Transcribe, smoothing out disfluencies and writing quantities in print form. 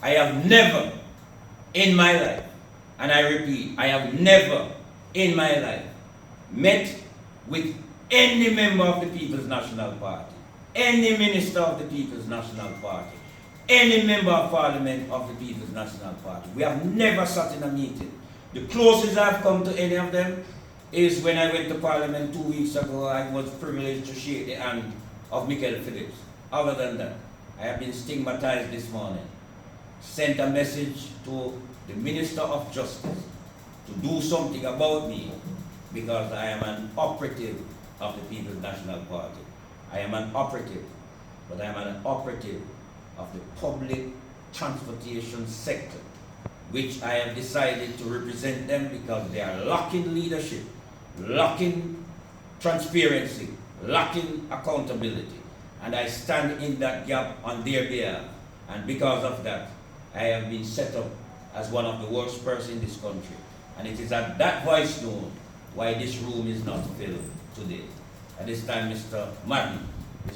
I have never in my life, and I repeat, I have never in my life met with any member of the People's National Party, any minister of the People's National Party, any member of Parliament of the People's National Party. We have never sat in a meeting. The closest I've come to any of them is when I went to Parliament 2 weeks ago. I was privileged to shake the hand of Michael Phillips. Other than that, I have been stigmatized this morning. Sent a message to the Minister of Justice to do something about me because I am an operative of the People's National Party. I am an operative, but I am an operative of the public transportation sector, which I have decided to represent them because they are lacking leadership, lacking transparency, lacking accountability. And I stand in that gap on their behalf. And because of that, I have been set up as one of the worst persons in this country. And it is at that voice tone why this room is not filled today. At this time, Mr. Madden